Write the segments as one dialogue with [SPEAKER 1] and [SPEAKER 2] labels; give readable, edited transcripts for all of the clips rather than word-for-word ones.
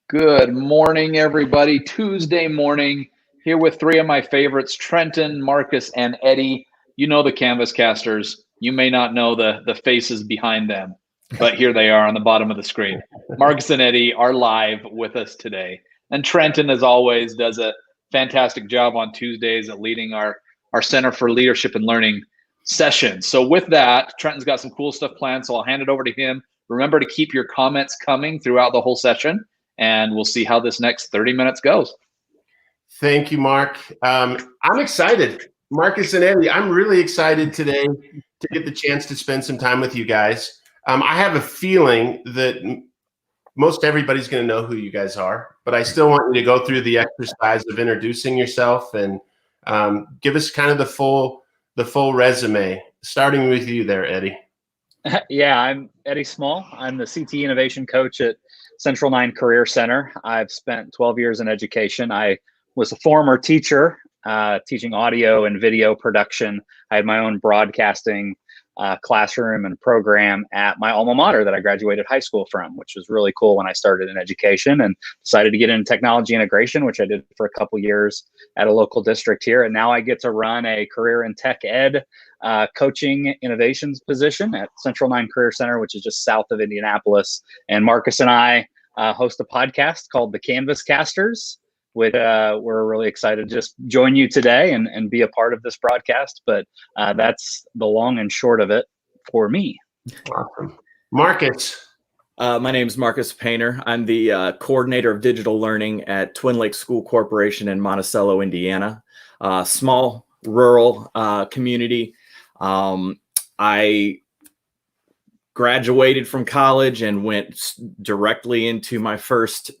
[SPEAKER 1] Good morning, everybody. Tuesday morning, here with three of my favorites, Trenton, Marcus, and Eddie. You know the Canvascasters. You may not know the faces behind them, but here they are on the bottom of the screen. Marcus and Eddie are live with us today. And Trenton, as always, does a fantastic job on Tuesdays at leading our Center for Leadership and Learning session. So with that, Trenton's got some cool stuff planned, so I'll hand it over to him. Remember to keep your comments coming throughout the whole session, and we'll see how this next 30 minutes goes.
[SPEAKER 2] Thank you, Mark. I'm excited. Marcus and Eddie, I'm really excited today to get the chance to spend some time with you guys. I have a feeling that most everybody's going to know who you guys are, but I still want you to go through the exercise of introducing yourself and give us kind of the full resume, starting with you there, Eddie.
[SPEAKER 3] Yeah, I'm Eddie Small. I'm the CT Innovation Coach at Central 9 Career Center. I've spent 12 years in education. I was a former teacher, teaching audio and video production. I had my own broadcasting classroom and program at my alma mater that I graduated high school from, which was really cool when I started in education, and decided to get into technology integration, which I did for a couple years at a local district here. And now I get to run a career in tech ed coaching innovations position at Central 9 Career Center, which is just south of Indianapolis. And Marcus and I host a podcast called the Canvascasters, which we're really excited to just join you today and be a part of this broadcast. But that's the long and short of it for me.
[SPEAKER 2] Awesome. Marcus.
[SPEAKER 4] My name is Marcus Painter. I'm the coordinator of digital learning at Twin Lakes School Corporation in Monticello, Indiana. Small rural community. I graduated from college and went directly into my first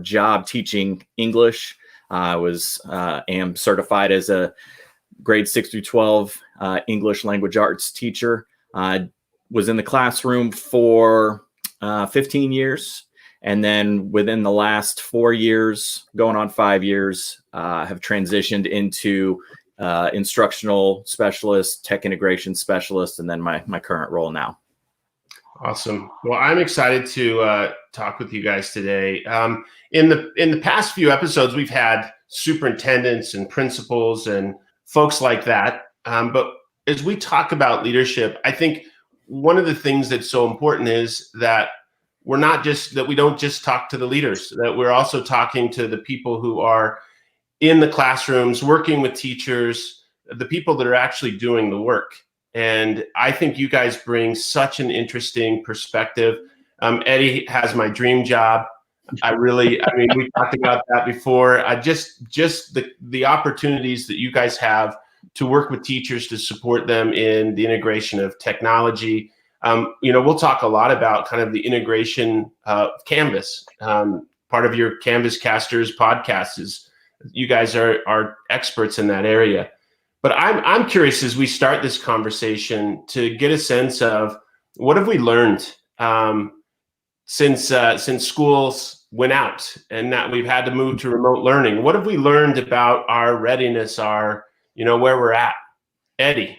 [SPEAKER 4] job teaching English. I am certified as a grade 6 through 12 English language arts teacher. I was in the classroom for 15 years. And then within the last 4 years, going on 5 years, have transitioned into instructional specialist, tech integration specialist, and then my current role now.
[SPEAKER 2] Awesome. Well, I'm excited to talk with you guys today. In the past few episodes, we've had superintendents and principals and folks like that. But as we talk about leadership, I think one of the things that's so important is that we don't just talk to the leaders, that we're also talking to the people who are in the classrooms, working with teachers, the people that are actually doing the work. And I think you guys bring such an interesting perspective. Eddie has my dream job. We talked about that before. Just the opportunities that you guys have to work with teachers to support them in the integration of technology. We'll talk a lot about kind of the integration of Canvas. Part of your Canvascasters podcast is you guys are experts in that area. But I'm curious as we start this conversation to get a sense of what have we learned since schools went out and that we've had to move to remote learning. What have we learned about our readiness, where we're at? Eddie.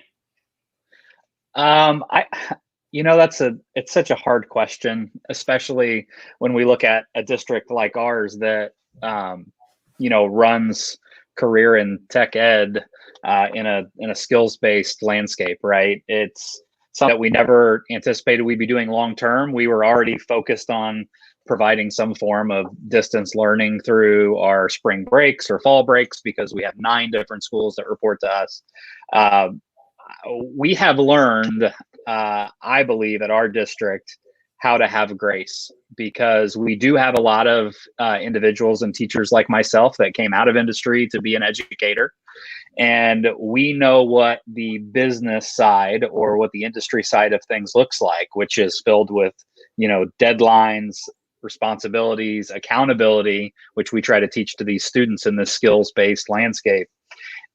[SPEAKER 3] It's such a hard question, especially when we look at a district like ours that runs career in tech ed in a skills-based landscape, right? It's something that we never anticipated we'd be doing long term. We were already focused on providing some form of distance learning through our spring breaks or fall breaks because we have 9 different schools that report to us. We have learned, I believe, at our district how to have grace, because we do have a lot of individuals and teachers like myself that came out of industry to be an educator. And we know what the business side or what the industry side of things looks like, which is filled with, deadlines, responsibilities, accountability, which we try to teach to these students in this skills-based landscape.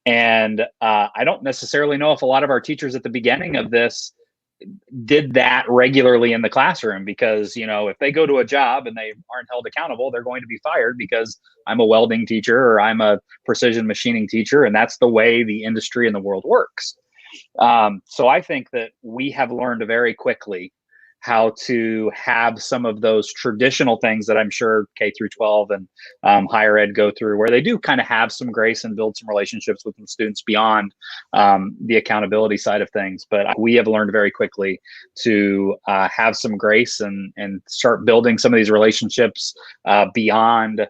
[SPEAKER 3] And I don't necessarily know if a lot of our teachers at the beginning of this did that regularly in the classroom, because if they go to a job and they aren't held accountable, they're going to be fired because I'm a welding teacher or I'm a precision machining teacher, and that's the way the industry and the world works. So I think that we have learned very quickly how to have some of those traditional things that I'm sure K through 12 and higher ed go through, where they do kind of have some grace and build some relationships with the students beyond the accountability side of things. But we have learned very quickly to have some grace and start building some of these relationships beyond,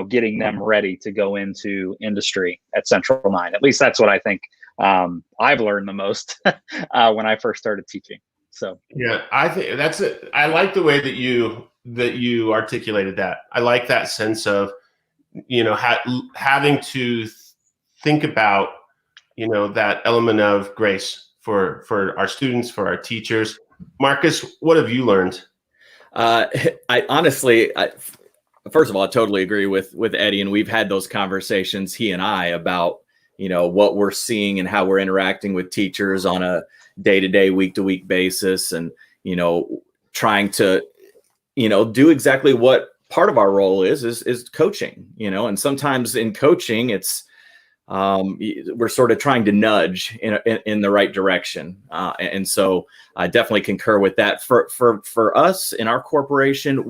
[SPEAKER 3] getting them ready to go into industry at Central 9. At least that's what I think I've learned the most when I first started teaching. So
[SPEAKER 2] yeah, I think that's it. I like the way that you articulated that. I like that sense of, having to think about, that element of grace for our students, for our teachers. Marcus, what have you learned?
[SPEAKER 4] I honestly, first of all, I totally agree with Eddie, and we've had those conversations, he and I, about what we're seeing and how we're interacting with teachers on a day-to-day, week-to-week basis, and trying to do exactly what part of our role is coaching. And sometimes in coaching, it's we're sort of trying to nudge in the right direction, and so I definitely concur with that. For us in our corporation,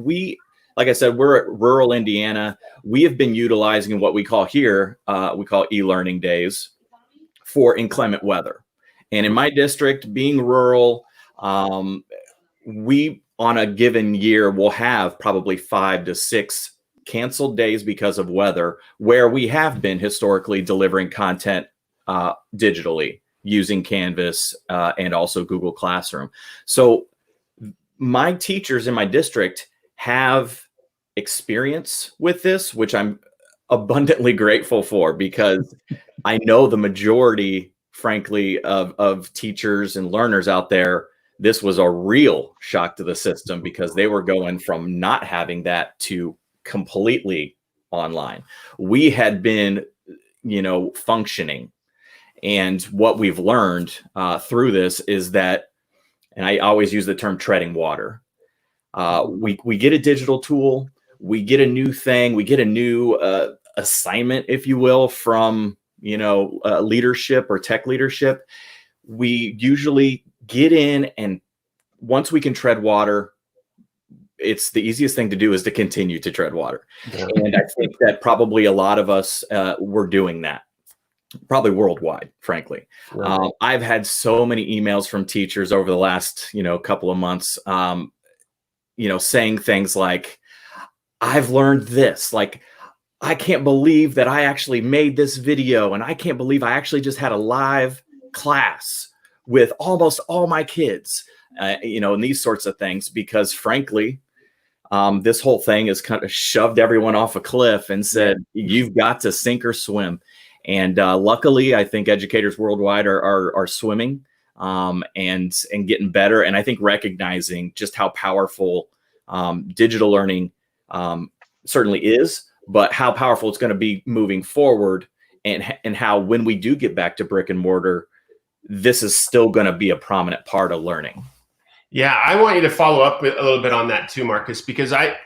[SPEAKER 4] like I said, we're at rural Indiana. We have been utilizing what we call here, we call e-learning days for inclement weather. And in my district, being rural, we on a given year will have probably 5 to 6 canceled days because of weather, where we have been historically delivering content digitally using Canvas and also Google Classroom. So my teachers in my district have experience with this, which I'm abundantly grateful for, because I know the majority, frankly, of teachers and learners out there, this was a real shock to the system, because they were going from not having that to completely online. We had been, functioning. And what we've learned through this is that, and I always use the term treading water. We get a digital tool, we get a new thing, we get a new assignment, if you will, from leadership or tech leadership. We usually get in, and once we can tread water, it's the easiest thing to do is to continue to tread water. Yeah. And I think that probably a lot of us were doing that, probably worldwide, frankly. Right. I've had so many emails from teachers over the last, couple of months, saying things like, I've learned this, like, I can't believe that I actually made this video, and I can't believe I actually just had a live class with almost all my kids, and these sorts of things, because frankly, this whole thing has kind of shoved everyone off a cliff and said, you've got to sink or swim. And luckily, I think educators worldwide are swimming and getting better. And I think recognizing just how powerful digital learning certainly is, but how powerful it's going to be moving forward, and how when we do get back to brick and mortar, this is still going to be a prominent part of learning.
[SPEAKER 2] Yeah, I want you to follow up with a little bit on that too, Marcus, because I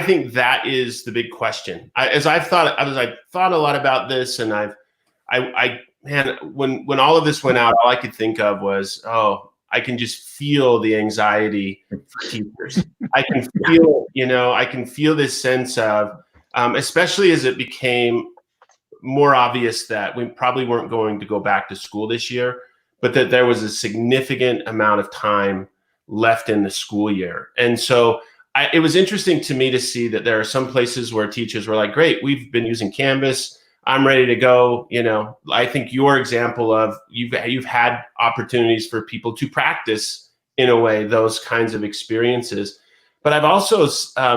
[SPEAKER 2] think that is the big question. As I've thought a lot about this, and when all of this went out, all I could think of was, I can just feel the anxiety for teachers. I can feel this sense of, especially as it became more obvious that we probably weren't going to go back to school this year, but that there was a significant amount of time left in the school year. And so it was interesting to me to see that there are some places where teachers were like, great, we've been using Canvas, I'm ready to go. I think your example of you've had opportunities for people to practice, in a way, those kinds of experiences. But I've also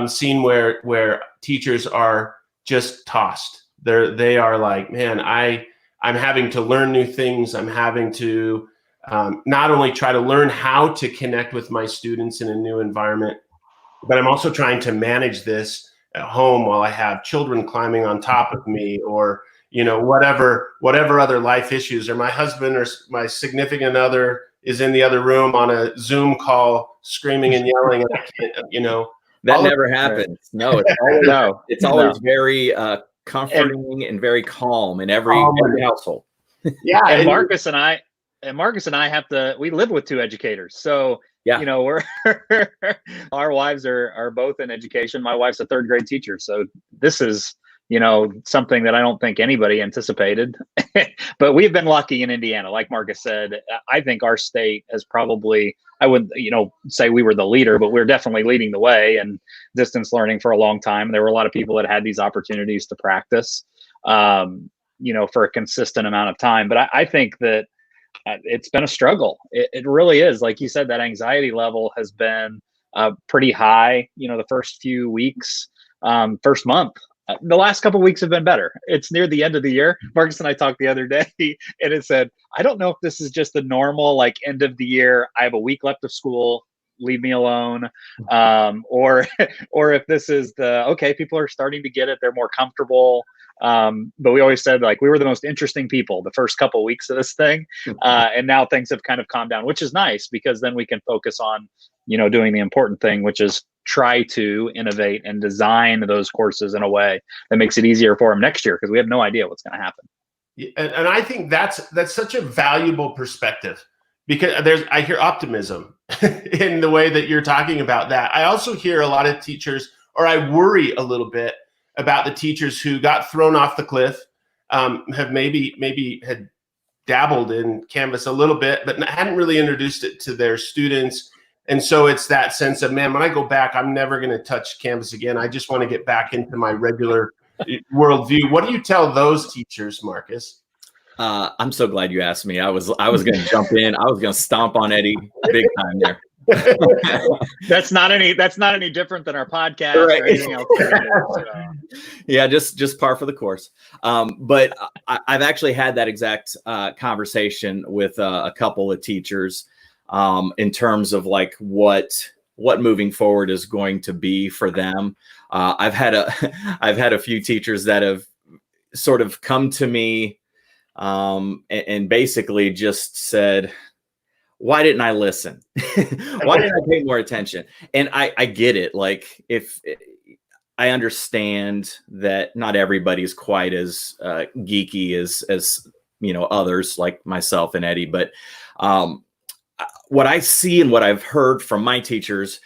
[SPEAKER 2] seen where teachers are just tossed. They are like, man, I'm having to learn new things. I'm having to not only try to learn how to connect with my students in a new environment, but I'm also trying to manage this at home while I have children climbing on top of me, or whatever other life issues, or my husband or my significant other is in the other room on a Zoom call screaming and yelling, and I can't,
[SPEAKER 4] that never happens. No, it's always very comforting and very calm in every household.
[SPEAKER 3] Yeah, and Marcus and I we live with 2 educators, so
[SPEAKER 4] Yeah.
[SPEAKER 3] You know, we're our wives are both in education. My wife's a third grade teacher, so this is, you know, something that I don't think anybody anticipated. But we've been lucky in Indiana. Like Marcus said, I think our state has probably, I wouldn't, you know, say we were the leader, but we're definitely leading the way in distance learning for a long time. There were a lot of people that had these opportunities to practice, you know, for a consistent amount of time. But I think that it's been a struggle. It really is. Like you said, that anxiety level has been pretty high, you know, the first few weeks, first month. The last couple of weeks have been better. It's near the end of the year. Marcus and I talked the other day, and it said, I don't know if this is just the normal, like, end of the year, I have a week left of school, leave me alone, or if this is the, okay, people are starting to get it, they're more comfortable. But we always said, like, we were the most interesting people the first couple of weeks of this thing, and now things have kind of calmed down, which is nice, because then we can focus on, you know, doing the important thing, which is try to innovate and design those courses in a way that makes it easier for them next year, because we have no idea what's going to happen.
[SPEAKER 2] And I think that's such a valuable perspective, because I hear optimism in the way that you're talking about that. I also hear a lot of teachers, or I worry a little bit about the teachers who got thrown off the cliff, have maybe had dabbled in Canvas a little bit, but hadn't really introduced it to their students. And so it's that sense of, man, when I go back, I'm never going to touch Canvas again. I just want to get back into my regular worldview. What do you tell those teachers, Marcus?
[SPEAKER 4] I'm so glad you asked me. I was going to jump in. I was going to stomp on Eddie big time there.
[SPEAKER 3] That's not any different than our podcast, right, or anything else.
[SPEAKER 4] Yeah, just par for the course. But I've actually had that exact conversation with a couple of teachers in terms of, like, what moving forward is going to be for them. I've had a few teachers that have sort of come to me and basically just said, why didn't I listen? Why didn't I pay more attention? And I get it. Like, if I understand that not everybody's quite as geeky as you know, others like myself and Eddie, but what I see and what I've heard from my teachers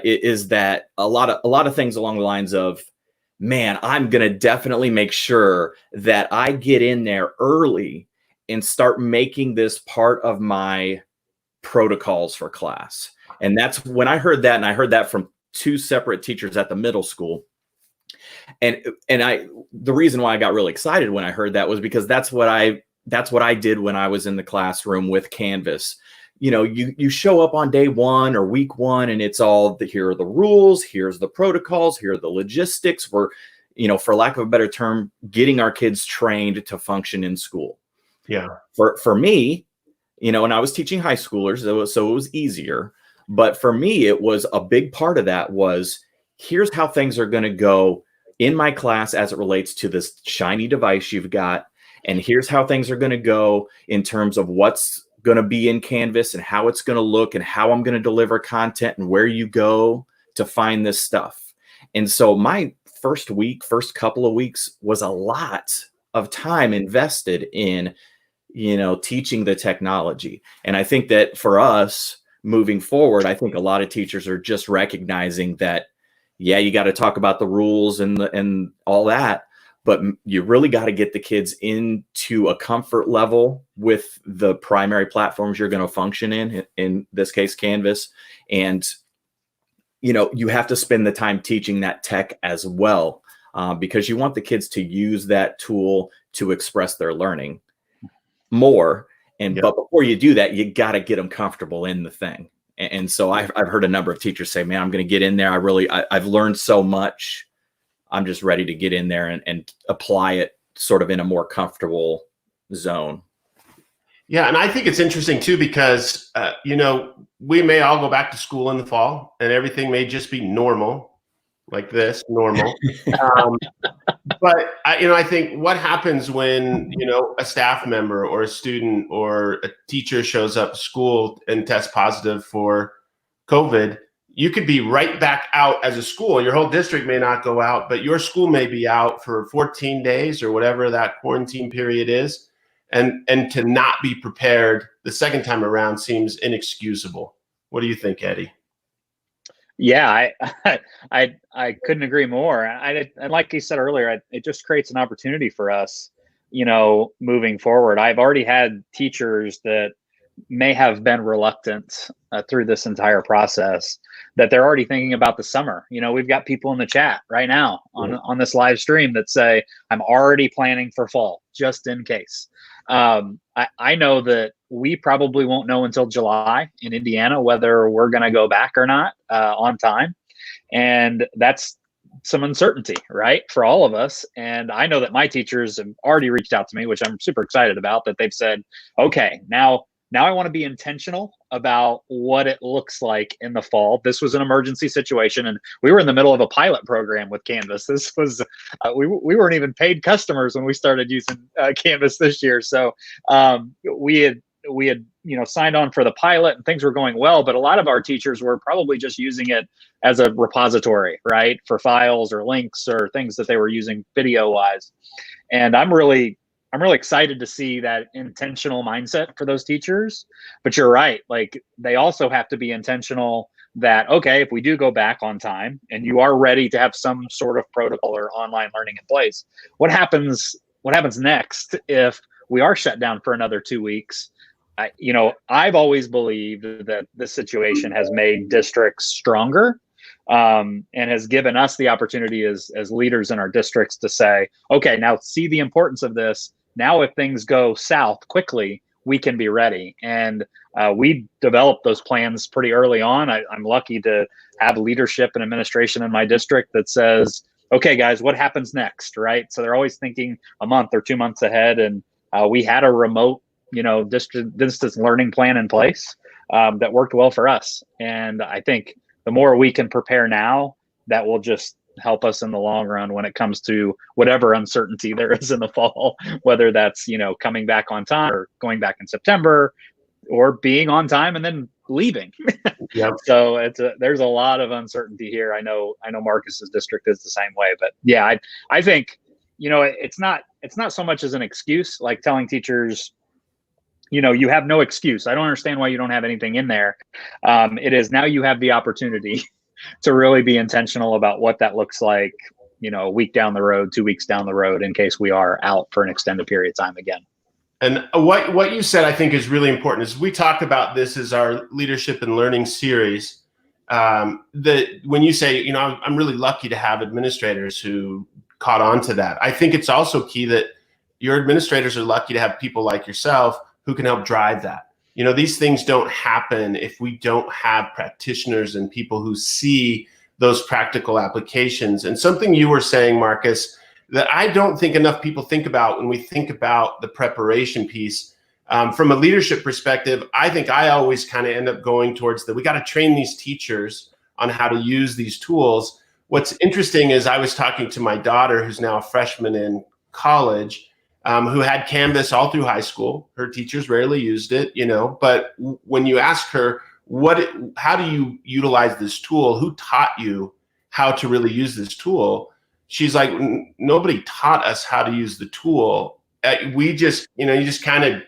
[SPEAKER 4] is that a lot of things along the lines of, man, I'm going to definitely make sure that I get in there early and start making this part of my protocols for class. And that's when I heard that, and I heard that from two separate teachers at the middle school. And the reason why I got really excited when I heard that was because that's what I did when I was in the classroom with Canvas. You know, you show up on day one or week one, and it's all here are the rules, here's the protocols, here are the logistics. We're, you know, for lack of a better term, getting our kids trained to function in school.
[SPEAKER 2] Yeah.
[SPEAKER 4] For me, you know, and I was teaching high schoolers, so it was easier. But for me, it was a big part of that was, here's how things are going to go in my class as it relates to this shiny device you've got. And here's how things are going to go in terms of what's going to be in Canvas and how it's going to look and how I'm going to deliver content and where you go to find this stuff. And so my first couple of weeks was a lot of time invested in, you know, teaching the technology. And I think that for us moving forward, I think a lot of teachers are just recognizing that, yeah, you got to talk about the rules and all that, but you really got to get the kids into a comfort level with the primary platforms you're going to function in this case, Canvas. And, you know, you have to spend the time teaching that tech as well, because you want the kids to use that tool to express their learning more. But before you do that, you got to get them comfortable in the thing. And so I've heard a number of teachers say, man, I'm going to get in there. I've learned so much. I'm just ready to get in there and apply it sort of in a more comfortable zone.
[SPEAKER 2] Yeah. And I think it's interesting too, because, you know, we may all go back to school in the fall and everything may just be normal, like this, normal. But I think what happens when, you know, a staff member or a student or a teacher shows up at school and tests positive for COVID, you could be right back out as a school. Your whole district may not go out, but your school may be out for 14 days or whatever that quarantine period is. And to not be prepared the second time around seems inexcusable. What do you think, Eddie?
[SPEAKER 3] Yeah, I couldn't agree more. And like you said earlier, it just creates an opportunity for us, moving forward. I've already had teachers that may have been reluctant through this entire process, that they're already thinking about the summer. We've got people in the chat right now on this live stream that say, I'm already planning for fall, just in case. I know that we probably won't know until July in Indiana whether we're going to go back or not on time. And that's some uncertainty, right, for all of us. And I know that my teachers have already reached out to me, which I'm super excited about, that they've said, okay, now I want to be intentional about what it looks like in the fall. This was an emergency situation, and we were in the middle of a pilot program with Canvas. This was we weren't even paid customers when we started using Canvas this year. So we had signed on for the pilot, and things were going well. But a lot of our teachers were probably just using it as a repository, right, for files or links or things that they were using video wise. And I'm really excited to see that intentional mindset for those teachers. But you're right, like they also have to be intentional that, okay, if we do go back on time and you are ready to have some sort of protocol or online learning in place, what happens next if we are shut down for another 2 weeks? I've always believed that this situation has made districts stronger, and has given us the opportunity as leaders in our districts to say, okay, now see the importance of this. Now, if things go south quickly, we can be ready. And we developed those plans pretty early on. I'm lucky to have leadership and administration in my district that says, okay, guys, what happens next, right? So they're always thinking a month or 2 months ahead. And we had a remote, distance learning plan in place that worked well for us. And I think the more we can prepare now, that will just help us in the long run when it comes to whatever uncertainty there is in the fall, whether that's, coming back on time or going back in September, or being on time and then leaving.
[SPEAKER 2] Yep.
[SPEAKER 3] So there's a lot of uncertainty here. I know Marcus's district is the same way, but yeah, I think, it's not so much as an excuse, like telling teachers, you have no excuse. I don't understand why you don't have anything in there. It is now you have the opportunity to really be intentional about what that looks like, a week down the road, 2 weeks down the road, in case we are out for an extended period of time again.
[SPEAKER 2] And what you said, I think, is really important. Is we talked about this as our leadership and learning series. That when you say, I'm really lucky to have administrators who caught on to that. I think it's also key that your administrators are lucky to have people like yourself who can help drive that. These things don't happen if we don't have practitioners and people who see those practical applications. And something you were saying, Marcus, that I don't think enough people think about when we think about the preparation piece. From a leadership perspective, I think I always kind of end up going towards we got to train these teachers on how to use these tools. What's interesting is I was talking to my daughter, who's now a freshman in college, who had Canvas all through high school. Her teachers rarely used it, but when you ask her, how do you utilize this tool? Who taught you how to really use this tool? She's like, nobody taught us how to use the tool. We just, you just kind of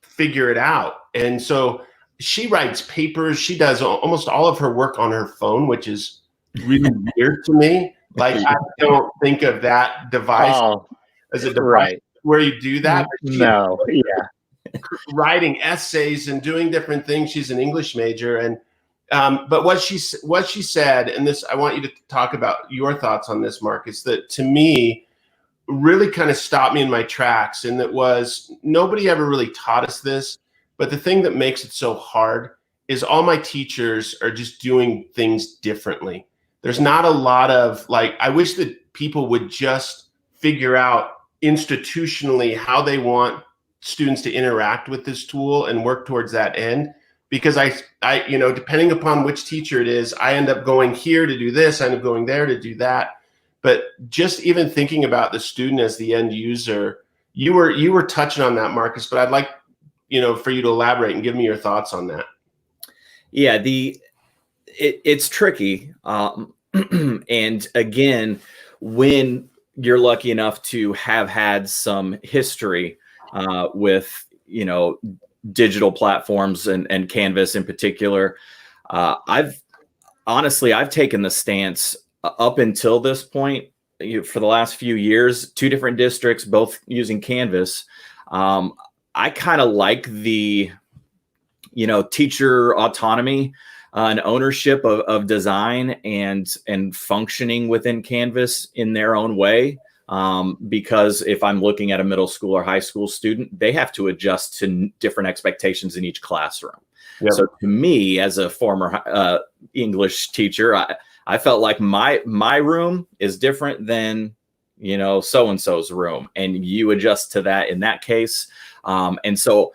[SPEAKER 2] figure it out. And so she writes papers. She does almost all of her work on her phone, which is really weird to me. Like, I don't think of that device as a device. Right. Where you do that.
[SPEAKER 3] No. Yeah.
[SPEAKER 2] Writing essays and doing different things. She's an English major. And but what she said, and this, I want you to talk about your thoughts on this, Marcus, that to me really kind of stopped me in my tracks. And that was, nobody ever really taught us this. But the thing that makes it so hard is all my teachers are just doing things differently. There's not a lot of, I wish that people would just figure out institutionally how they want students to interact with this tool and work towards that end. Because I depending upon which teacher it is, I end up going here to do this, I end up going there to do that. But just even thinking about the student as the end user, you were touching on that, Marcus, but I'd like, for you to elaborate and give me your thoughts on that.
[SPEAKER 4] Yeah, it's tricky. And again, when you're lucky enough to have had some history with, digital platforms and Canvas in particular, I've taken the stance up until this point for the last few years, 2 different districts, both using Canvas. I kind of like the, teacher autonomy and ownership of design and functioning within Canvas in their own way. Because if I'm looking at a middle school or high school student, they have to adjust to different expectations in each classroom. Yep. So to me, as a former English teacher, I felt like my room is different than, so-and-so's room, and you adjust to that in that case. And so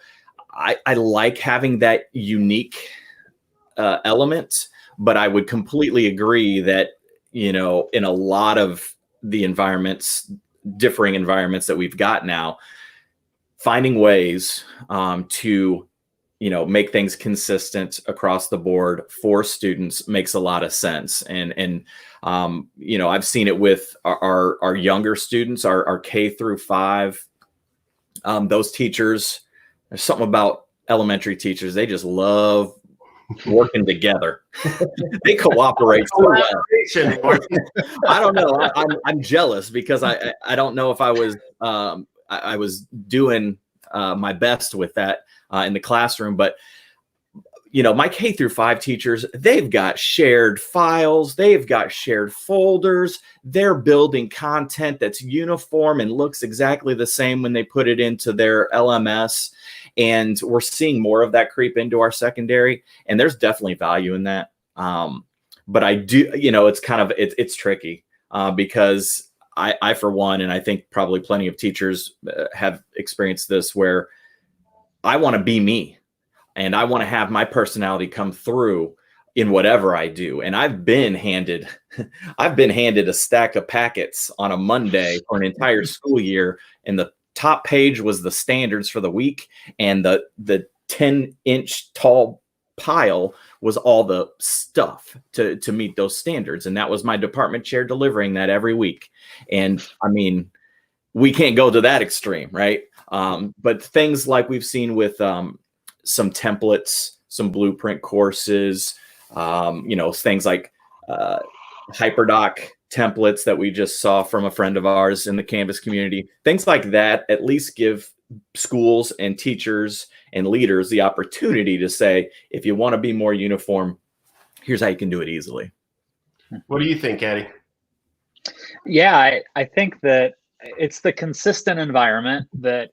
[SPEAKER 4] I like having that unique element, but I would completely agree that, in a lot of the differing environments that we've got now, finding ways to make things consistent across the board for students makes a lot of sense. And I've seen it with our younger students, our K-5. Those teachers, there's something about elementary teachers, they just love working together. They cooperate so well. I don't know. I'm jealous because I don't know if I was doing my best with that in the classroom, but my K-5 teachers, they've got shared files, they've got shared folders, they're building content that's uniform and looks exactly the same when they put it into their LMS. And we're seeing more of that creep into our secondary, and there's definitely value in that. But I do, it's tricky because I, for one, and I think probably plenty of teachers have experienced this, where I want to be me and I want to have my personality come through in whatever I do. And I've been handed a stack of packets on a Monday for an entire school year, and the top page was the standards for the week, and the 10-inch tall pile was all the stuff to meet those standards. And that was my department chair delivering that every week. And I mean, we can't go to that extreme, right? But things like we've seen with some templates, some blueprint courses, things like HyperDoc templates that we just saw from a friend of ours in the Canvas community, things like that at least give schools and teachers and leaders the opportunity to say, if you want to be more uniform, here's how you can do it easily.
[SPEAKER 2] What do you think, Eddie?
[SPEAKER 3] Yeah, I think that it's the consistent environment that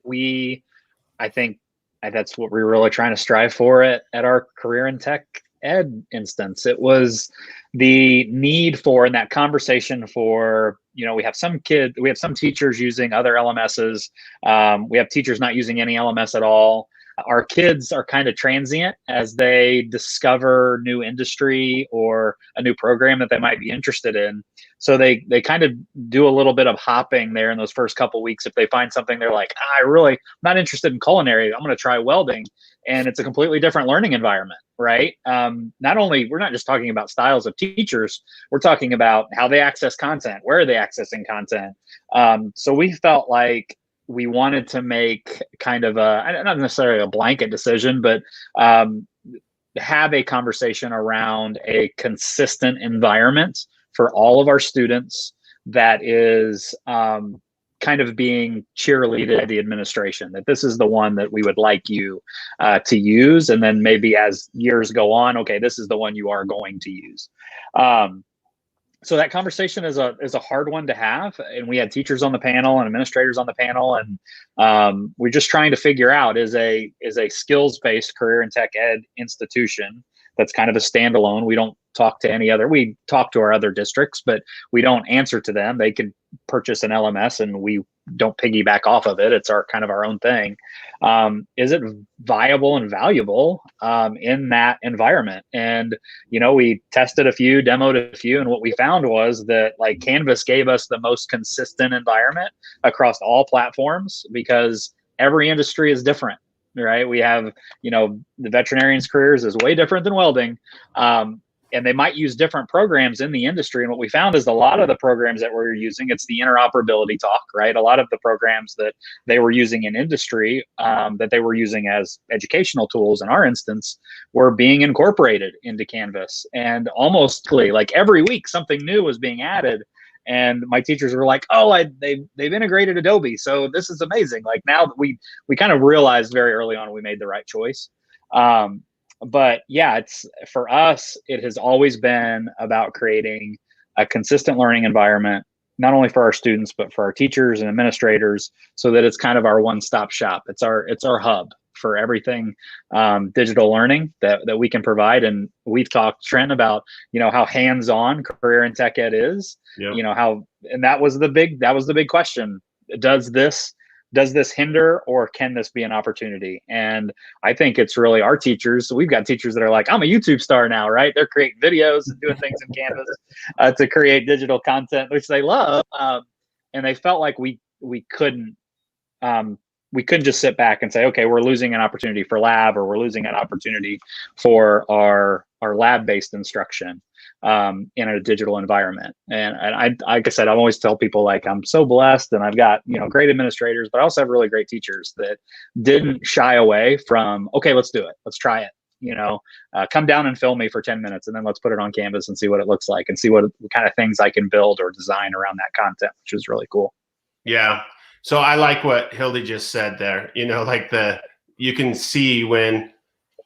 [SPEAKER 3] I think that's what we're really trying to strive for at our career in tech ed instance. It was the need for, in that conversation for, we have some teachers using other LMSs. We have teachers not using any LMS at all. Our kids are kind of transient as they discover new industry or a new program that they might be interested in. So they kind of do a little bit of hopping there in those first couple weeks. If they find something, they're like, I'm not interested in culinary, I'm going to try welding. And it's a completely different learning environment, right? We're not just talking about styles of teachers, we're talking about how they access content, where are they accessing content. So we felt like we wanted to make kind of not necessarily a blanket decision, but have a conversation around a consistent environment for all of our students that is kind of being cheerleaded by the administration, that this is the one that we would like you to use. And then maybe as years go on, okay, this is the one you are going to use. So that conversation is a hard one to have. And we had teachers on the panel and administrators on the panel. And we're just trying to figure out, is a skills-based career and tech ed institution that's kind of a standalone. We don't talk to any other, we talk to our other districts, but we don't answer to them. They can purchase an LMS and we don't piggyback off of it. It's our kind of our own thing. Is it viable and valuable in that environment? And, we tested a few, demoed a few, and what we found was that like Canvas gave us the most consistent environment across all platforms, because every industry is different. Right. We have, the veterinarian's careers is way different than welding. and they might use different programs in the industry. And what we found is a lot of the programs that we're using, it's the interoperability talk, right? A lot of the programs that they were using in industry, that they were using as educational tools in our instance, were being incorporated into Canvas. And almost like every week something new was being added. And my teachers were like, "Oh, they've integrated Adobe, so this is amazing." Like now that we kind of realized very early on we made the right choice. But yeah, it's for us, it has always been about creating a consistent learning environment, not only for our students, but for our teachers and administrators, so that it's kind of our one-stop shop. It's our hub for everything digital learning that we can provide. And we've talked, Trent, about, how hands-on career in tech ed is,
[SPEAKER 2] Yep.
[SPEAKER 3] And that was the big question. Does this hinder, or can this be an opportunity? And I think it's really our teachers. So we've got teachers that are like, I'm a YouTube star now, right? They're creating videos and doing things in Canvas to create digital content, which they love. And they felt like we couldn't just sit back and say, okay, we're losing an opportunity for lab, or we're losing an opportunity for our lab-based instruction in a digital environment. And I, like I said, I always tell people, like, I'm so blessed, and I've got, great administrators, but I also have really great teachers that didn't shy away from, okay, let's do it. Let's try it. Come down and film me for 10 minutes, and then let's put it on Canvas and see what it looks like, and see what kind of things I can build or design around that content, which is really cool.
[SPEAKER 2] Yeah. So I like what Hildy just said there. You can see when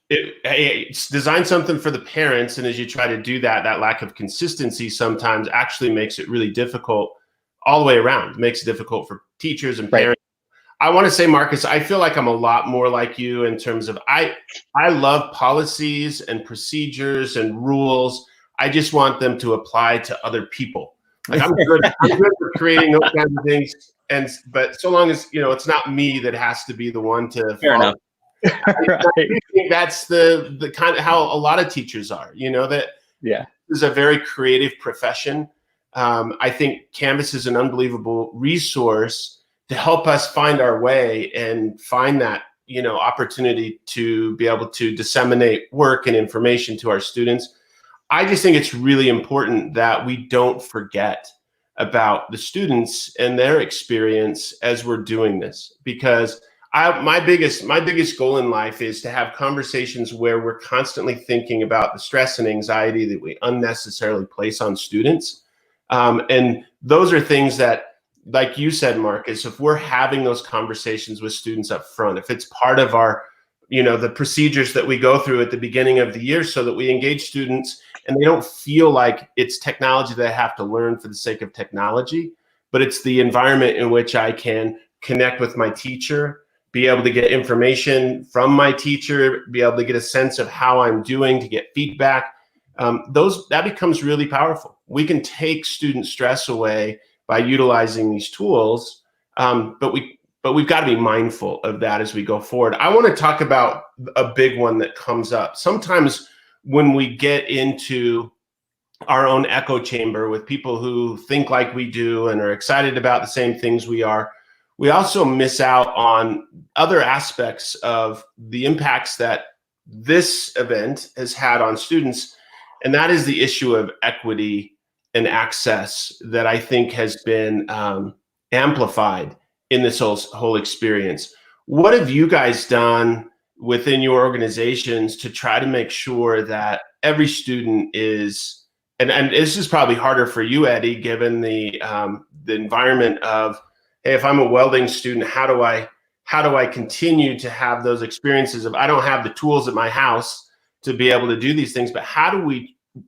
[SPEAKER 2] it's design something for the parents, and as you try to do that lack of consistency sometimes actually makes it really difficult all the way around. It makes it difficult for teachers and parents. Right. I want to say, Marcus, I feel like I'm a lot more like you in terms of I love policies and procedures and rules. I just want them to apply to other people. Like I'm good for creating those kinds of things. But so long as it's not me that has to be the one to
[SPEAKER 4] fair enough.
[SPEAKER 2] Right. I think that's the kind of how a lot of teachers are. That this is a very creative profession. I think Canvas is an unbelievable resource to help us find our way and find that opportunity to be able to disseminate work and information to our students. I just think it's really important that we don't forget about the students and their experience as we're doing this, because my biggest goal in life is to have conversations where we're constantly thinking about the stress and anxiety that we unnecessarily place on students. And those are things that, like you said, Marcus, if we're having those conversations with students up front, if it's part of our, the procedures that we go through at the beginning of the year, so that we engage students and they don't feel like it's technology that I have to learn for the sake of technology, but it's the environment in which I can connect with my teacher, be able to get information from my teacher, be able to get a sense of how I'm doing, to get feedback. That becomes really powerful. We can take student stress away by utilizing these tools, but we've got to be mindful of that as we go forward. I want to talk about a big one that comes up. Sometimes when we get into our own echo chamber with people who think like we do and are excited about the same things we are, we also miss out on other aspects of the impacts that this event has had on students. And that is the issue of equity and access that I think has been amplified in this whole experience. What have you guys done within your organizations to try to make sure that every student is, and this is probably harder for you, Eddie, given the environment of, hey, if I'm a welding student, how do I continue to have those experiences of, I don't have the tools at my house to be able to do these things, but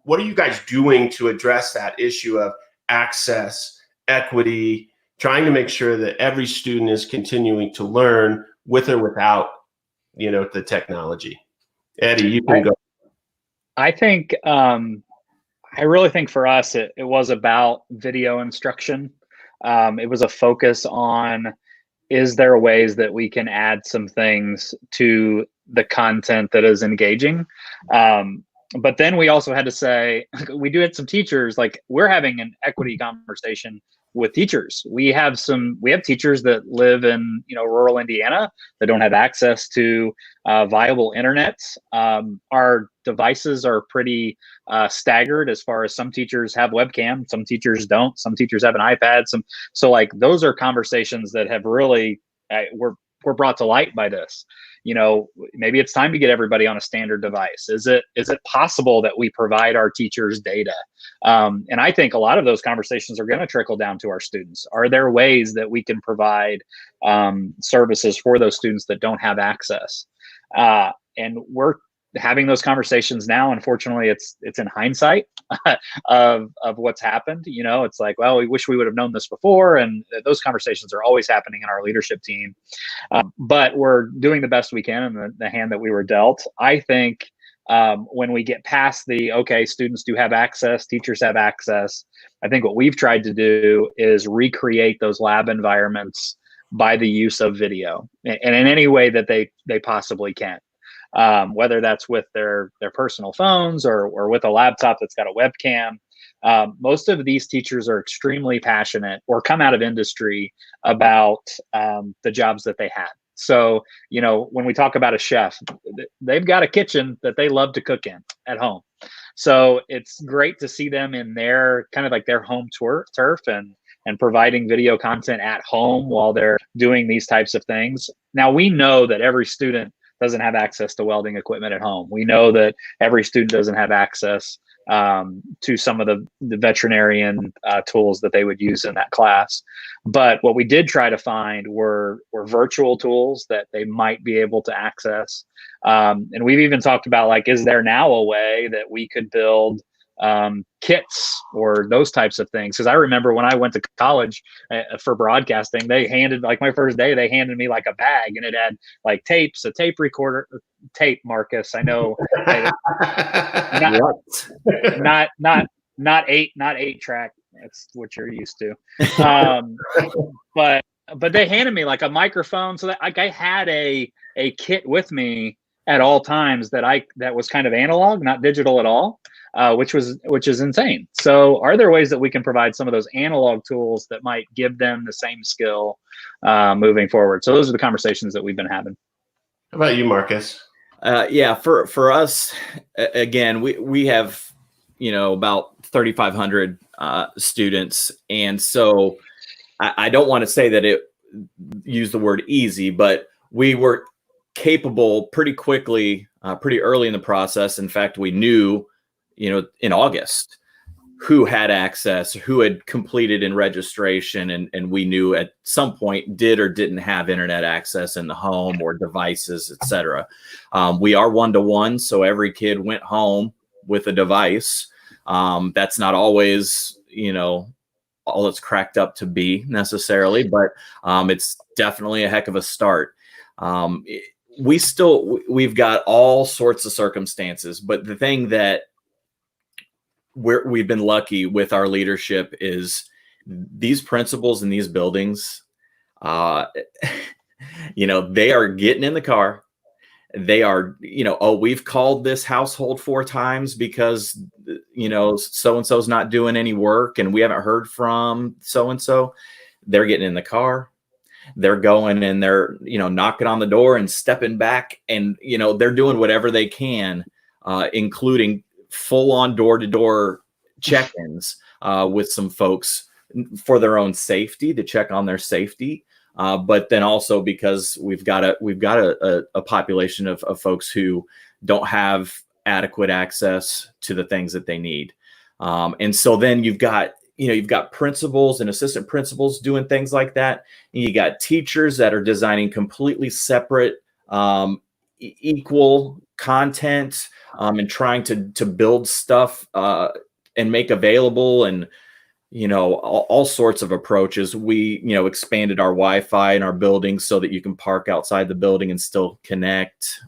[SPEAKER 2] what are you guys doing to address that issue of access, equity, trying to make sure that every student is continuing to learn with or without, the technology? Eddie, you can go.
[SPEAKER 3] I think, I really think for us, it was about video instruction. It was a focus on, is there ways that we can add some things to the content that is engaging? But then we also had to say, we do have some teachers, like, we're having an equity conversation with teachers. We have teachers that live in, rural Indiana that don't have access to viable internet. Our devices are pretty staggered as far as some teachers have webcam, some teachers don't, some teachers have an iPad. So like those are conversations that have really were brought to light by this. Maybe it's time to get everybody on a standard device. Is it possible that we provide our teachers data? And I think a lot of those conversations are going to trickle down to our students. Are there ways that we can provide services for those students that don't have access? And we're having those conversations now. Unfortunately, it's in hindsight of what's happened. It's like, well, we wish we would have known this before. And those conversations are always happening in our leadership team. But we're doing the best we can in the hand that we were dealt. I think when we get past students do have access, teachers have access, I think what we've tried to do is recreate those lab environments by the use of video and in any way that they possibly can. Whether that's with their personal phones or with a laptop that's got a webcam. Most of these teachers are extremely passionate or come out of industry about the jobs that they had. So, when we talk about a chef, they've got a kitchen that they love to cook in at home. So it's great to see them in their kind of like their home turf and providing video content at home while they're doing these types of things. Now, we know that every student doesn't have access to welding equipment at home. We know that every student doesn't have access to some of the veterinarian tools that they would use in that class. But what we did try to find were virtual tools that they might be able to access. And we've even talked about, like, is there now a way that we could build kits or those types of things? Because I remember when I went to college for broadcasting, they handed, like, my first day, they handed me like a bag and it had like tapes, a tape recorder, Marcus. I know, not eight track. That's what you're used to. But they handed me like a microphone, so that I had a kit with me at all times that was kind of analog, not digital at all. Which is insane. So are there ways that we can provide some of those analog tools that might give them the same skill moving forward? So those are the conversations that we've been having.
[SPEAKER 2] How about you, Marcus?
[SPEAKER 4] Yeah, for us, again, we have, about 3,500 students. And so I don't want to say that use the word easy, but we were capable pretty quickly, pretty early in the process. In fact, we knew, in August, who had access, who had completed in registration, and we knew at some point did or didn't have internet access in the home or devices, etc. We are one-to-one, so every kid went home with a device. That's not always, all it's cracked up to be necessarily, but it's definitely a heck of a start. We've got all sorts of circumstances, but the thing that we've been lucky with our leadership is these principals in these buildings, they are getting in the car. They are, we've called this household 4 times because, so-and-so's not doing any work and we haven't heard from so-and-so. They're getting in the car. They're going and they're, knocking on the door and stepping back and, they're doing whatever they can, including full-on door-to-door check-ins with some folks for their own safety, to check on their safety, but then also because we've got a population of folks who don't have adequate access to the things that they need, and so then you've got principals and assistant principals doing things like that, and you got teachers that are designing completely separate, equal content, and trying to build stuff and make available, and all sorts of approaches. We expanded our Wi-Fi in our building so that you can park outside the building and still connect.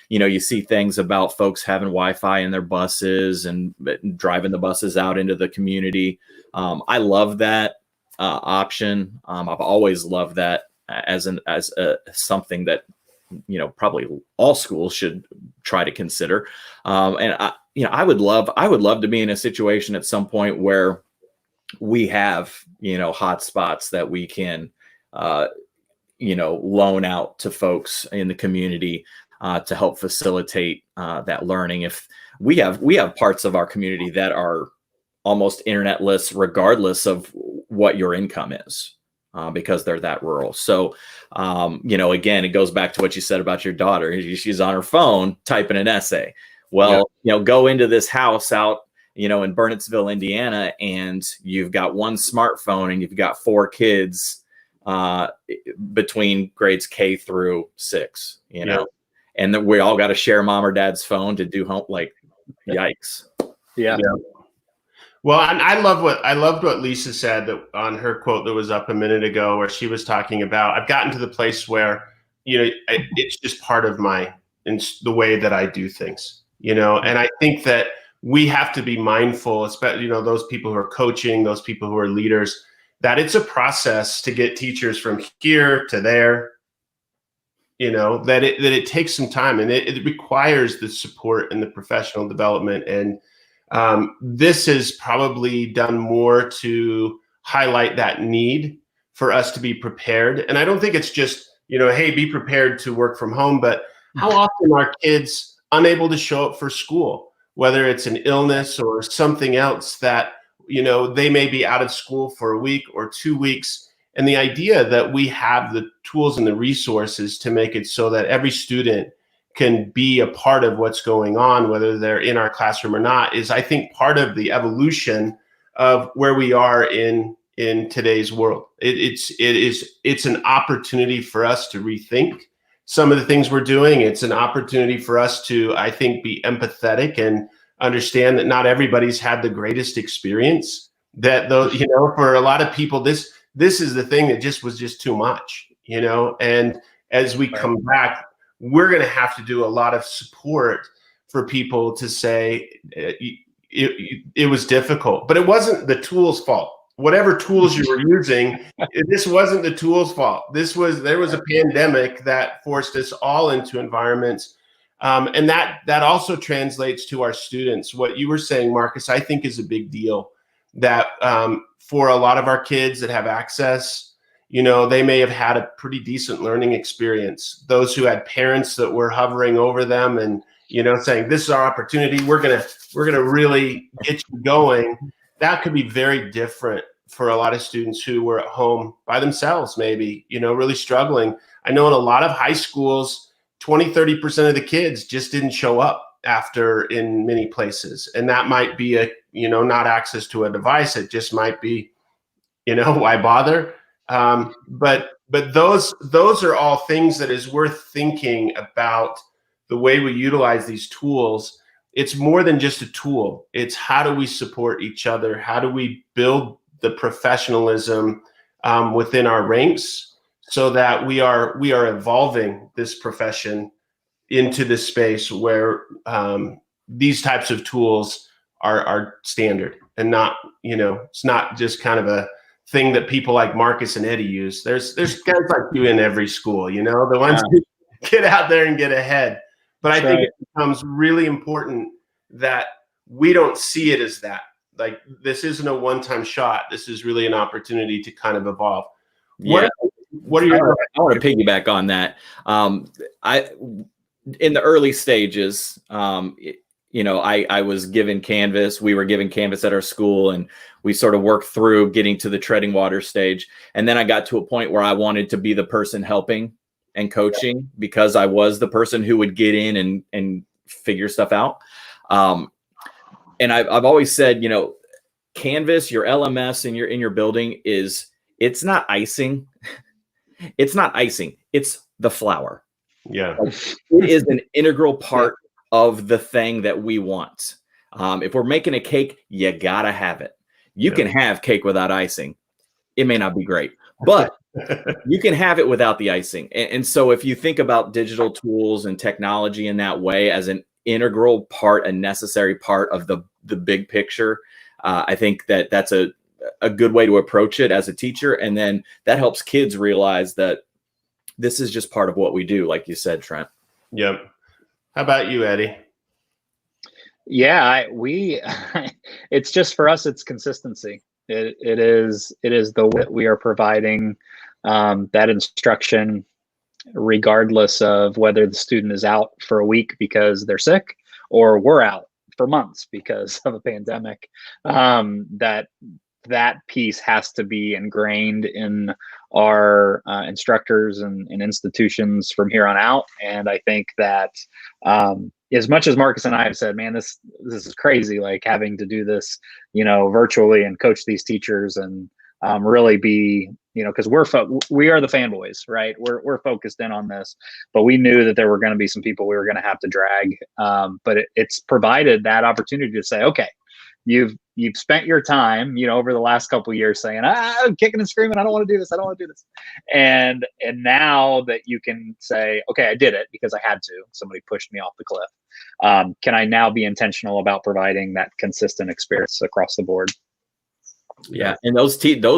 [SPEAKER 4] You see things about folks having Wi-Fi in their buses and driving the buses out into the community. I love that option. I've always loved that as something that probably all schools should try to consider. And I would love to be in a situation at some point where we have, hot spots that we can, loan out to folks in the community to help facilitate that learning. If we have parts of our community that are almost internetless, regardless of what your income is, because they're that rural. So, again, it goes back to what you said about your daughter. She's on her phone typing an essay. Well, go into this house out, in Burnettsville, Indiana, and you've got one smartphone and you've got 4 kids between grades K through 6, and then we all got to share mom or dad's phone to do home. Like, yikes.
[SPEAKER 3] Yeah.
[SPEAKER 2] Well, and I loved what Lisa said that on her quote that was up a minute ago, where she was talking about, I've gotten to the place where, it's just part of the way that I do things, and I think that we have to be mindful, especially, those people who are coaching, those people who are leaders, that it's a process to get teachers from here to there, that it takes some time, and it requires the support and the professional development. And this has probably done more to highlight that need for us to be prepared. And I don't think it's just, hey, be prepared to work from home, but how often are kids unable to show up for school, whether it's an illness or something else that, they may be out of school for a week or 2 weeks. And the idea that we have the tools and the resources to make it so that every student can be a part of what's going on, whether they're in our classroom or not, is, I think, part of the evolution of where we are in today's world. It's an opportunity for us to rethink some of the things we're doing. It's an opportunity for us to, I think, be empathetic and understand that not everybody's had the greatest experience. That those, for a lot of people, this is the thing that was just too much, and as we come back, we're going to have to do a lot of support for people to say it was difficult, but it wasn't the tool's fault. Whatever tools you were using, this wasn't the tool's fault. There was a pandemic that forced us all into environments. And that also translates to our students. What you were saying, Marcus, I think is a big deal, that for a lot of our kids that have access, they may have had a pretty decent learning experience. Those who had parents that were hovering over them and, saying, this is our opportunity, we're going to really get you going. That could be very different for a lot of students who were at home by themselves, maybe, really struggling. I know in a lot of high schools, 20-30% of the kids just didn't show up after in many places. And that might be not access to a device. It just might be, why bother? But those are all things that is worth thinking about the way we utilize these tools. It's more than just a tool. It's how do we support each other? How do we build the professionalism within our ranks so that we are evolving this profession into this space where these types of tools are standard and not, it's not just kind of a thing that people like Marcus and Eddie use. There's guys like you in every school, the ones who get out there and get ahead. But I think it becomes really important that we don't see it as that. Like, this isn't a one-time shot. This is really an opportunity to kind of evolve.
[SPEAKER 4] Yeah.
[SPEAKER 2] What are your?
[SPEAKER 4] I want to piggyback on that. In the early stages, I was given Canvas. We were given Canvas at our school, and we sort of worked through getting to the treading water stage. And then I got to a point where I wanted to be the person helping and coaching, because I was the person who would get in and figure stuff out. And I've always said, Canvas, your LMS in your building it's not icing. It's not icing. It's the flower.
[SPEAKER 2] Yeah.
[SPEAKER 4] It is an integral part of the thing that we want. If we're making a cake, you gotta have it. You can have cake without icing. It may not be great, but you can have it without the icing. And so if you think about digital tools and technology in that way as an integral part, a necessary part of the big picture, I think that's a good way to approach it as a teacher. And then that helps kids realize that this is just part of what we do, like you said, Trent.
[SPEAKER 2] Yep. How about you, Eddie?
[SPEAKER 3] Yeah, it's just, for us, it's consistency. It is the way that we are providing that instruction, regardless of whether the student is out for a week because they're sick or we're out for months because of a pandemic. That piece has to be ingrained in our instructors and institutions from here on out. And I think that as much as Marcus and I have said, man, this is crazy, like having to do this, virtually and coach these teachers and really be, because we are the fanboys, right? We're focused in on this, but we knew that there were going to be some people we were going to have to drag. But it's provided that opportunity to say, okay, you've spent your time, over the last couple of years saying, I'm kicking and screaming, I don't want to do this, I don't want to do this. And now that you can say, okay, I did it because I had to, somebody pushed me off the cliff. Can I now be intentional about providing that consistent experience across the board?
[SPEAKER 4] Yeah, and those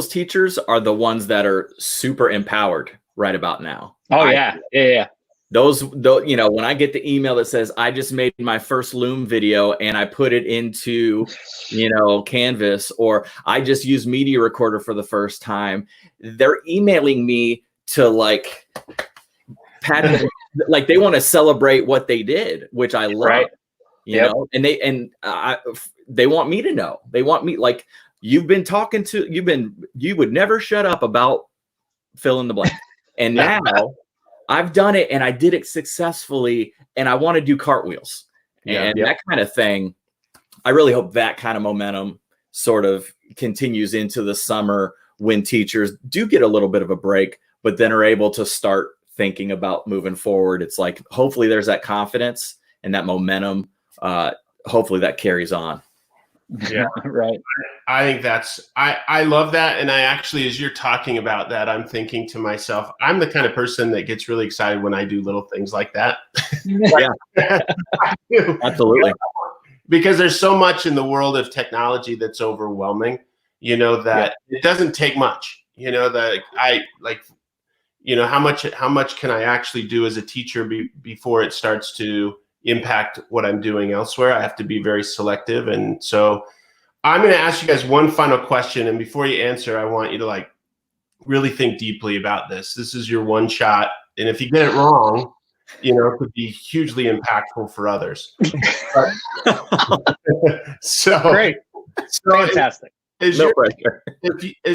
[SPEAKER 4] teachers are the ones that are super empowered right about now.
[SPEAKER 3] Oh yeah.
[SPEAKER 4] Those, when I get the email that says I just made my first Loom video and I put it into, Canvas, or I just used Media Recorder for the first time, they're emailing me to like pat them, like they want to celebrate what they did, which I love.
[SPEAKER 3] Right.
[SPEAKER 4] And they want me to know. They want me, like, you would never shut up about fill in the blank. And now I've done it and I did it successfully and I want to do cartwheels and that kind of thing. I really hope that kind of momentum sort of continues into the summer when teachers do get a little bit of a break, but then are able to start thinking about moving forward. It's like, hopefully there's that confidence and that momentum. Hopefully that carries on.
[SPEAKER 2] Yeah.
[SPEAKER 3] Right.
[SPEAKER 2] I think I love that. And I actually, as you're talking about that, I'm thinking to myself, I'm the kind of person that gets really excited when I do little things like that.
[SPEAKER 4] Yeah, absolutely.
[SPEAKER 2] Because there's so much in the world of technology that's overwhelming, that it doesn't take much, how much can I actually do as a teacher before it starts to impact what I'm doing elsewhere. I have to be very selective. And so I'm going to ask you guys one final question. And before you answer, I want you to really think deeply about this. This is your one shot. And if you get it wrong, it could be hugely impactful for others. So
[SPEAKER 3] great. Fantastic.
[SPEAKER 2] As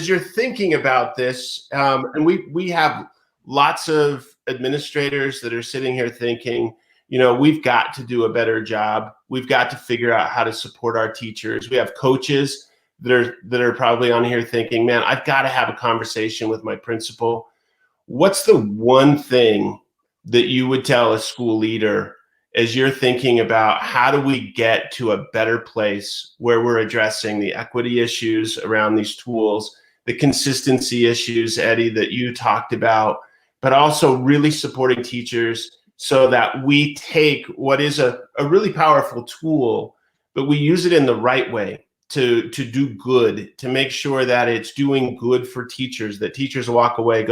[SPEAKER 2] you're thinking about this, and we have lots of administrators that are sitting here thinking, we've got to do a better job. We've got to figure out how to support our teachers. We have coaches that are probably on here thinking, man, I've got to have a conversation with my principal. What's the one thing that you would tell a school leader as you're thinking about how do we get to a better place where we're addressing the equity issues around these tools, the consistency issues, Eddie, that you talked about, but also really supporting teachers so that we take what is a really powerful tool, but we use it in the right way to do good, to make sure that it's doing good for teachers, that teachers walk away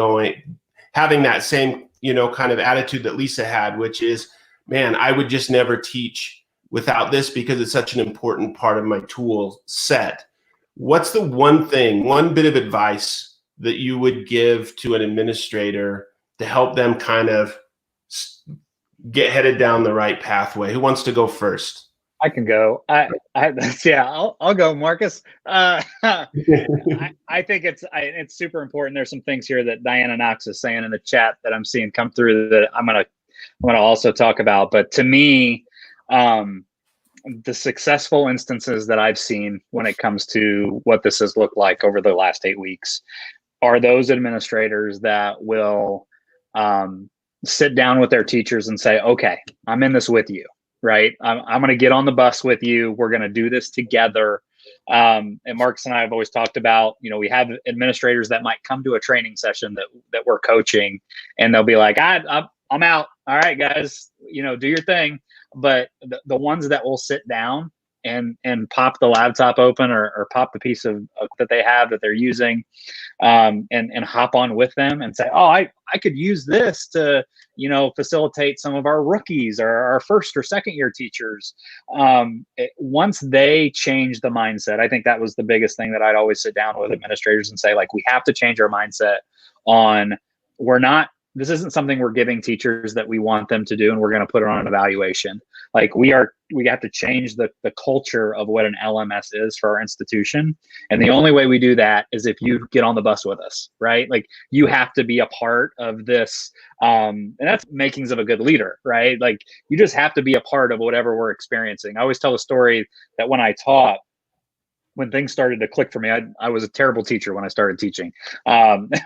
[SPEAKER 2] having that same, kind of attitude that Lisa had, which is, man, I would just never teach without this because it's such an important part of my tool set. What's the one bit of advice that you would give to an administrator to help them kind of get headed down the right pathway? Who wants to go first?
[SPEAKER 3] I can go. I'll go, Marcus. I think it's super important. There's some things here that Diana Knox is saying in the chat that I'm seeing come through that I'm gonna also talk about. But to me, the successful instances that I've seen when it comes to what this has looked like over the last 8 weeks are those administrators that will sit down with their teachers and say, okay, I'm in this with you, right? I'm going to get on the bus with you. We're going to do this together. And Marcus and I have always talked about, we have administrators that might come to a training session that we're coaching and they'll be like, I'm out. All right, guys, do your thing. But the ones that will sit down and pop the laptop open or pop the piece of that they have that they're using, and hop on with them and say, oh, I could use this to, facilitate some of our rookies or our first or second year teachers. Once they change the mindset, I think that was the biggest thing that I'd always sit down with administrators and say, like, we have to change our mindset on, this isn't something we're giving teachers that we want them to do and we're going to put it on an evaluation. Like, we have to change the culture of what an LMS is for our institution. And the only way we do that is if you get on the bus with us, right? Like, you have to be a part of this. And that's makings of a good leader, right? Like, you just have to be a part of whatever we're experiencing. I always tell a story that when I taught, when things started to click for me, I was a terrible teacher when I started teaching,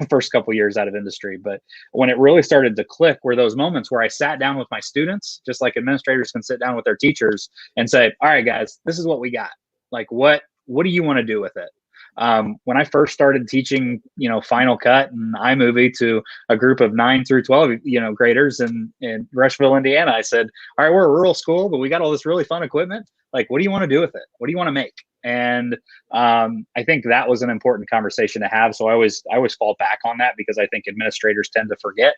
[SPEAKER 3] first couple of years out of industry. But when it really started to click were those moments where I sat down with my students, just like administrators can sit down with their teachers and say, all right, guys, this is what we got. Like, what do you want to do with it? When I first started teaching, Final Cut and iMovie to a group of 9 through 12, graders in Rushville, Indiana, I said, all right, we're a rural school, but we got all this really fun equipment. Like, what do you want to do with it? What do you want to make? And I think that was an important conversation to have. So I always fall back on that, because I think administrators tend to forget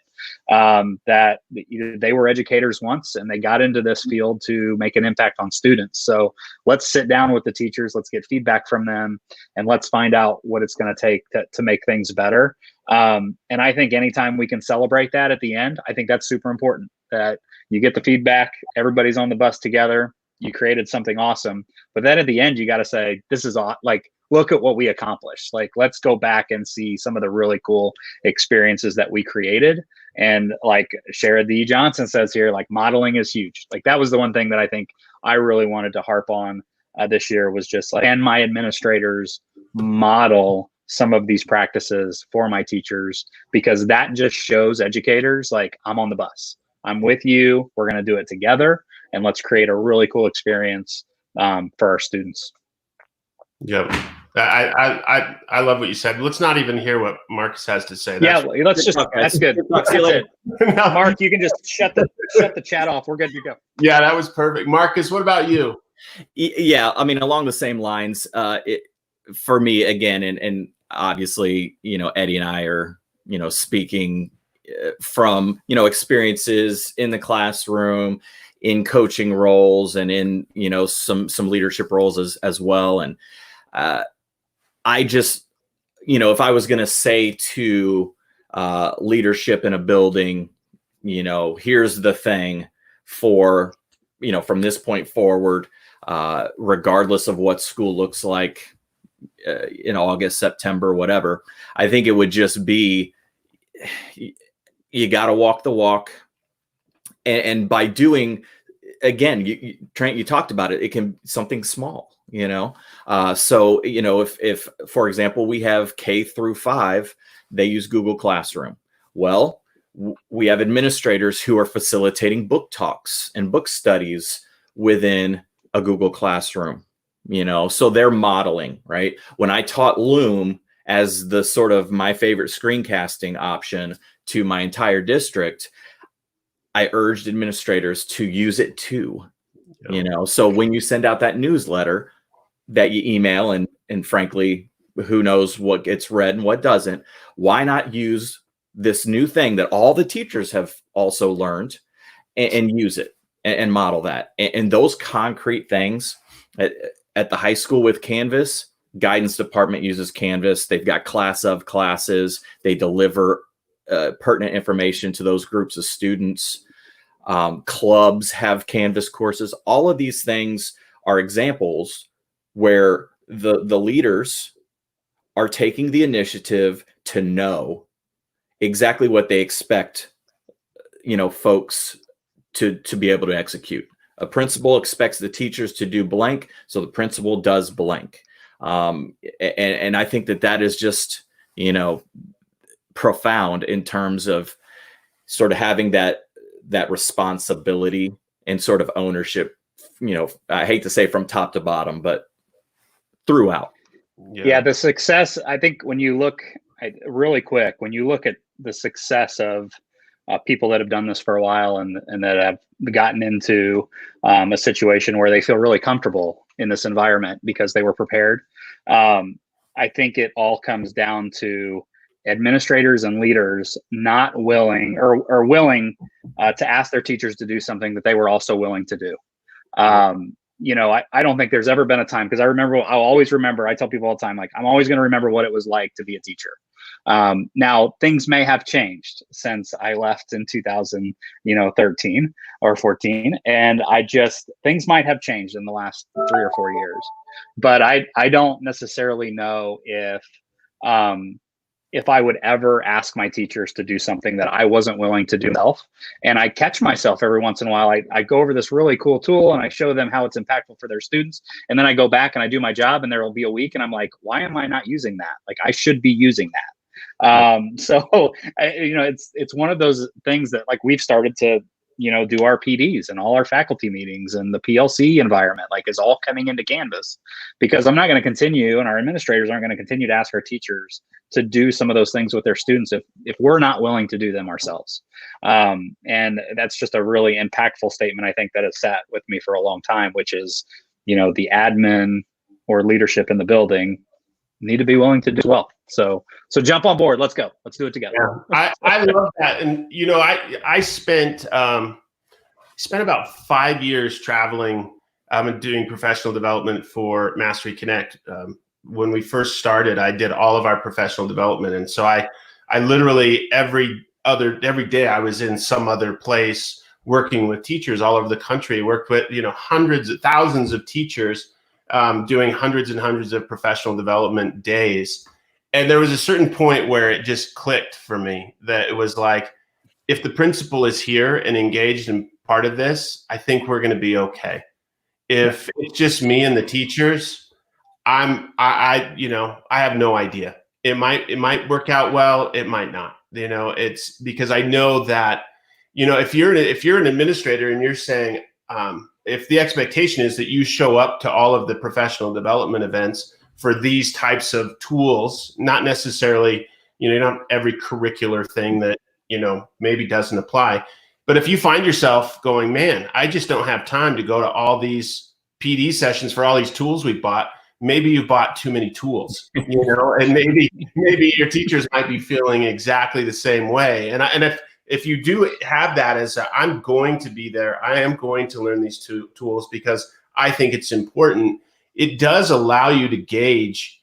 [SPEAKER 3] that they were educators once and they got into this field to make an impact on students. So let's sit down with the teachers, let's get feedback from them, and let's find out what it's going to take to make things better. And I think anytime we can celebrate that at the end, I think that's super important, that you get the feedback, everybody's on the bus together, you created something awesome. But then at the end, you got to say, this is like, look at what we accomplished. Like, let's go back and see some of the really cool experiences that we created. And like Sherrod D. Johnson says here, like, modeling is huge. Like, that was the one thing that I think I really wanted to harp on this year, was just like, can my administrators model some of these practices for my teachers? Because that just shows educators, like, I'm on the bus, I'm with you, we're going to do it together, and let's create a really cool experience for our students.
[SPEAKER 2] Yep. I love what you said. Let's not even hear what Marcus has to say.
[SPEAKER 3] That's good. That's it. No, Mark, you can just shut the chat off. We're good to go.
[SPEAKER 2] Yeah, that was perfect. Marcus, what about you?
[SPEAKER 4] Yeah, I mean, along the same lines, for me, again, and obviously, Eddie and I are, speaking from, experiences in the classroom, in coaching roles, and in, some leadership roles as well. And I just, if I was going to say to leadership in a building, here's the thing for, from this point forward, regardless of what school looks like in August, September, whatever, I think it would just be, you got to walk the walk. And by doing, again, Trent, you talked about it, it can be something small, so, if, for example, we have K-5, they use Google Classroom. Well, we have administrators who are facilitating book talks and book studies within a Google Classroom, so they're modeling, right? When I taught Loom as the sort of my favorite screencasting option to my entire district, I urged administrators to use it too, so when you send out that newsletter that you email, and frankly, who knows what gets read and what doesn't, why not use this new thing that all the teachers have also learned and use it and model that. And those concrete things at the high school with Canvas, guidance department uses Canvas. They've got class of classes. They deliver pertinent information to those groups of students. Clubs have Canvas courses. All of these things are examples where the leaders are taking the initiative to know exactly what they expect, folks to be able to execute. A principal expects the teachers to do blank, so the principal does blank. And I think that is just, profound in terms of sort of having that responsibility and sort of ownership, I hate to say from top to bottom, but throughout.
[SPEAKER 3] Yeah, the success, I think when you look really quick, when you look at the success of people that have done this for a while and that have gotten into a situation where they feel really comfortable in this environment because they were prepared. I think it all comes down to administrators and leaders not willing or willing to ask their teachers to do something that they were also willing to do. I don't think there's ever been a time, because I'll always remember, I tell people all the time, like, I'm always going to remember what it was like to be a teacher. Now things may have changed since I left in 2013 or 14. And things might have changed in the last 3 or 4 years, but I don't necessarily know if I would ever ask my teachers to do something that I wasn't willing to do myself. And I catch myself every once in a while. I go over this really cool tool and I show them how it's impactful for their students. And then I go back and I do my job, and there will be a week and I'm like, why am I not using that? Like, I should be using that. It's one of those things that, like, we've started to, do our PDs and all our faculty meetings, and the PLC environment, like, is all coming into Canvas, because I'm not going to continue, and our administrators aren't going to continue to ask our teachers to do some of those things with their students if we're not willing to do them ourselves. And that's just a really impactful statement, I think, that has sat with me for a long time, which is, the admin or leadership in the building need to be willing to do as well. So jump on board. Let's go. Let's do it together.
[SPEAKER 2] Yeah, I love that. And, I spent about 5 years traveling and doing professional development for Mastery Connect. When we first started, I did all of our professional development. And so I literally every day I was in some other place working with teachers all over the country, worked with, hundreds of thousands of teachers, doing hundreds and hundreds of professional development days. And there was a certain point where it just clicked for me, that it was like, if the principal is here and engaged in part of this, I think we're going to be okay. If it's just me and the teachers, I have no idea. It might work out well. It might not. It's because I know that, if you're an administrator and you're saying, if the expectation is that you show up to all of the professional development events for these types of tools, not necessarily, not every curricular thing that, maybe doesn't apply. But if you find yourself going, man, I just don't have time to go to all these PD sessions for all these tools we bought, maybe you bought too many tools, and maybe your teachers might be feeling exactly the same way. And if you do have that as I'm going to be there, I am going to learn these tools because I think it's important, it does allow you to gauge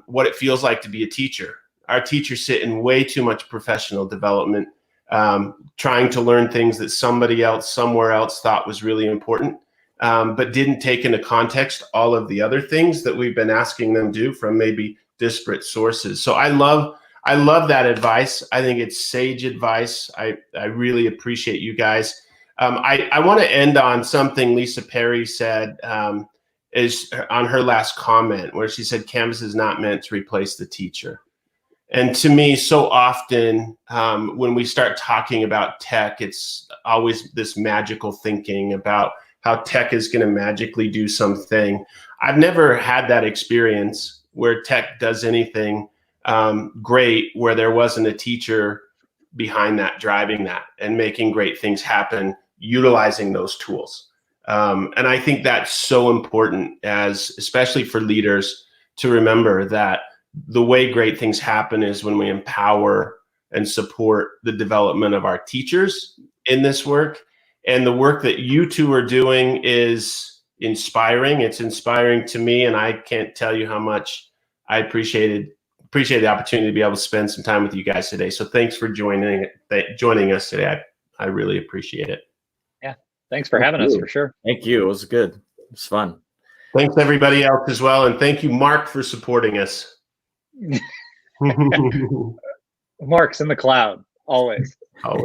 [SPEAKER 2] what it feels like to be a teacher. Our teachers sit in way too much professional development, trying to learn things that somebody else somewhere else thought was really important, but didn't take into context all of the other things that we've been asking them to do from maybe disparate sources. So I love that advice. I think it's sage advice. I really appreciate you guys. I want to end on something Lisa Perry said is on her last comment, where she said, Canvas is not meant to replace the teacher. And to me, so often when we start talking about tech, it's always this magical thinking about how tech is going to magically do something. I've never had that experience where tech does anything great where there wasn't a teacher behind that, driving that and making great things happen, utilizing those tools. And I think that's so important, especially for leaders, to remember that the way great things happen is when we empower and support the development of our teachers in this work. And the work that you two are doing is inspiring. It's inspiring to me, and I can't tell you how much I appreciate the opportunity to be able to spend some time with you guys today. So thanks for joining us today. I really appreciate it.
[SPEAKER 3] Yeah, thanks for having us, for sure.
[SPEAKER 4] Thank you. It was good. It was fun.
[SPEAKER 2] Thanks everybody else as well, and thank you, Mark, for supporting us.
[SPEAKER 3] Mark's in the cloud, always.
[SPEAKER 2] Always.